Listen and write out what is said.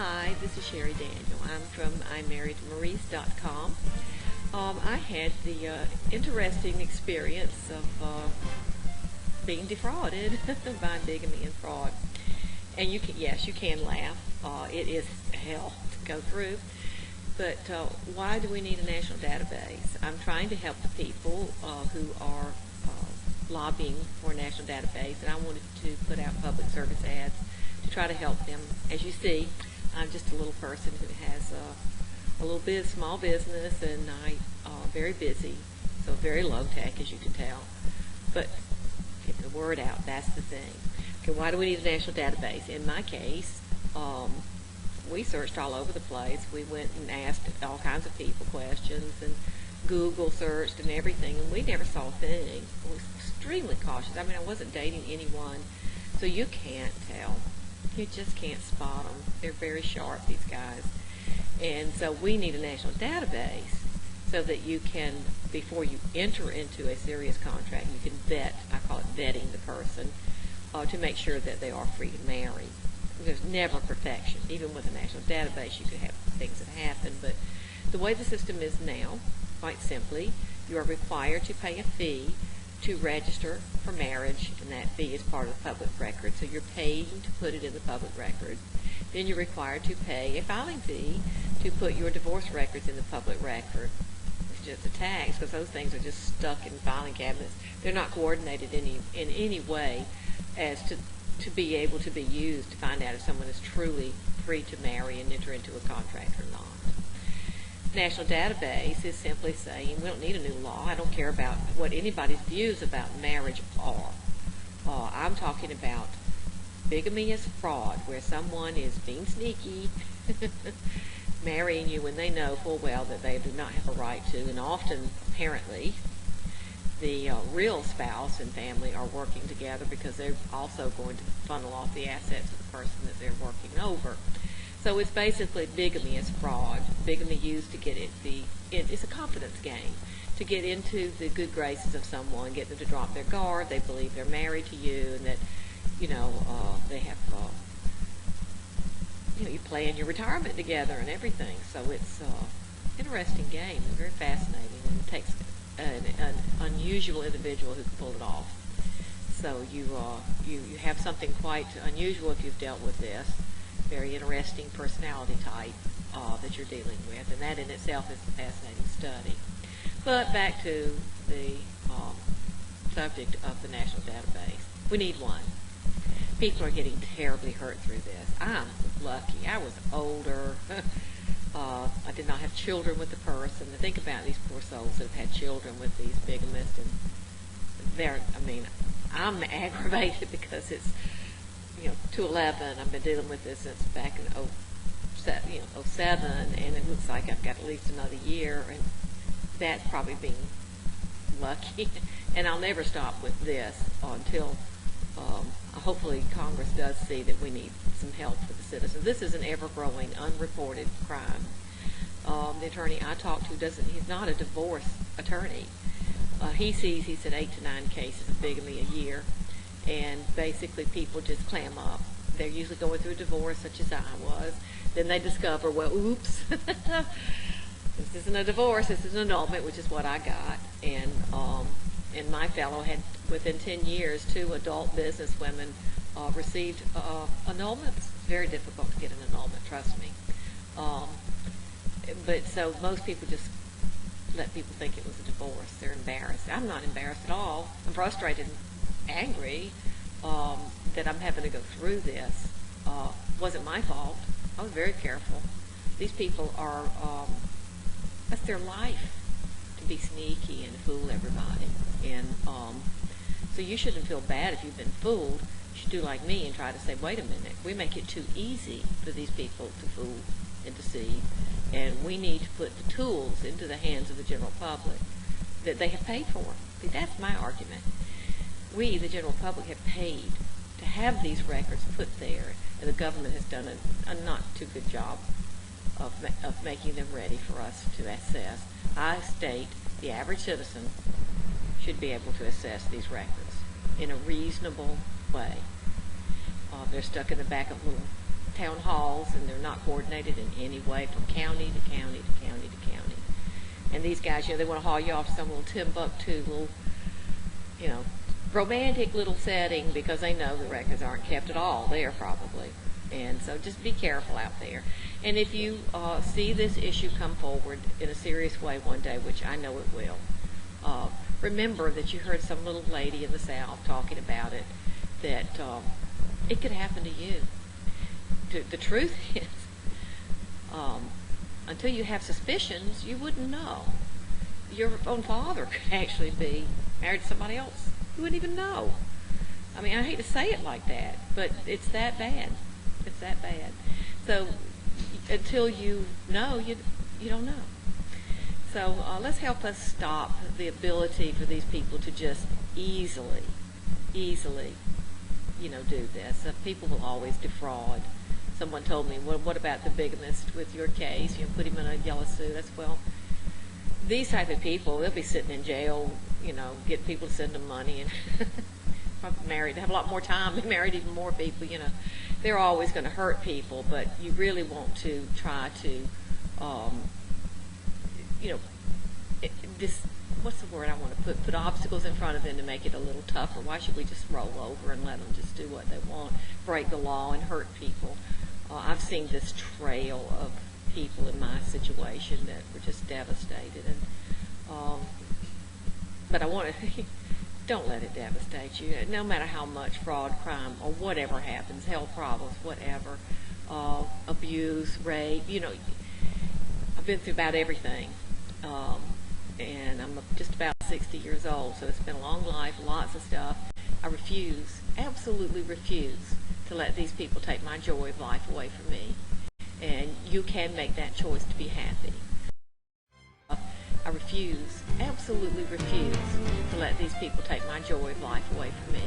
Hi, this is Sherry Daniel. I'm from imarriedmaurice.com. I had the interesting experience of being defrauded by bigamy and fraud. And yes, you can laugh. It is hell to go through. But why do we need a national database? I'm trying to help the people who are lobbying for a national database, and I wanted to put out public service ads to try to help them. As you see, I'm just a little person who has a little bit small business, and I'm very busy, so very low tech, as you can tell. But getting the word out, that's the thing. Okay, why do we need a national database? In my case, we searched all over the place. We went and asked all kinds of people questions and Google searched and everything, and we never saw a thing. We were extremely cautious. I mean, I wasn't dating anyone, so you can't tell. You just can't spot them. They're very sharp, these guys. And so we need a national database so that you can, before you enter into a serious contract, you can vet, I call it vetting the person, to make sure that they are free to marry. There's never perfection. Even with a national database, you could have things that happen. But the way the system is now, quite simply, you are required to pay a fee to register for marriage, and that fee is part of the public record. So you're paying to put it in the public record. Then you're required to pay a filing fee to put your divorce records in the public record. It's just a tax, because those things are just stuck in filing cabinets. They're not coordinated in any way as to be able to be used to find out if someone is truly free to marry and enter into a contract or not. National database is simply saying we don't need a new law. I don't care about what anybody's views about marriage are. I'm talking about bigamy is fraud, where someone is being sneaky, marrying you when they know full well that they do not have a right to, and often, apparently, the real spouse and family are working together because they're also going to funnel off the assets of the person that they're working over. So it's basically bigamy is fraud. Bigamy used to get it's a confidence game, to get into the good graces of someone, get them to drop their guard. They believe they're married to you, and that they have you plan your retirement together and everything. So it's an interesting game and very fascinating, and it takes an unusual individual who can pull it off. So you have something quite unusual if you've dealt with this. Very interesting personality type that you're dealing with, and that in itself is a fascinating study. But back to the subject of the national database. We need one. People are getting terribly hurt through this. I'm lucky. I was older. I did not have children with the person. To think about these poor souls that have had children with these bigamists, and I'm aggravated because it's 211. I've been dealing with this since back in 07, and it looks like I've got at least another year, and that's probably being lucky. And I'll never stop with this until hopefully Congress does see that we need some help for the citizens. This is an ever-growing, unreported crime. The attorney I talked to he's not a divorce attorney. He said 8 to 9 cases of bigamy a year, and basically people just clam up. They're usually going through a divorce, such as I was. Then they discover, well, oops, this isn't a divorce, this is an annulment, which is what I got. And my fellow had, within 10 years, 2 adult business women received annulments. It's very difficult to get an annulment, trust me. But so most people just let people think it was a divorce. They're embarrassed. I'm not embarrassed at all. I'm frustrated and angry that I'm having to go through this. Wasn't my fault. I was very careful. These people are, that's their life, to be sneaky and fool everybody. And so you shouldn't feel bad if you've been fooled. You should do like me and try to say, wait a minute, we make it too easy for these people to fool and deceive, and we need to put the tools into the hands of the general public that they have paid for. See, that's my argument. We, the general public, have paid to have these records put there, and the government has done a not too good job of making them ready for us to access. I state the average citizen should be able to access these records in a reasonable way. They're stuck in the back of little town halls, and they're not coordinated in any way from county to county to county to county. And these guys, they want to haul you off to some little Timbuktu little, romantic little setting because they know the records aren't kept at all there probably. And so just be careful out there. And if you see this issue come forward in a serious way one day, which I know it will, remember that you heard some little lady in the South talking about it, that it could happen to you. The truth is, until you have suspicions, you wouldn't know. Your own father could actually be married to somebody else. You wouldn't even know. I mean, I hate to say it like that, but it's that bad. It's that bad. So until you know, you don't know. So let's help us stop the ability for these people to just easily, do this. People will always defraud. Someone told me, well, what about the bigamist with your case? Put him in a yellow suit. That's, well, these type of people, they'll be sitting in jail, get people to send them money and married, have a lot more time, be married even more people, They're always going to hurt people, but you really want to try to, what's the word I want to put obstacles in front of them to make it a little tougher. Why should we just roll over and let them just do what they want, break the law and hurt people? I've seen this trail of people in my situation that were just devastated, and but I want to don't let it devastate you. No matter how much fraud, crime, or whatever happens, health problems, whatever, abuse, rape. I've been through about everything, and I'm just about 60 years old, so it's been a long life, lots of stuff. I refuse, absolutely refuse, to let these people take my joy of life away from me. And you can make that choice to be happy. I refuse, absolutely refuse, to let these people take my joy of life away from me.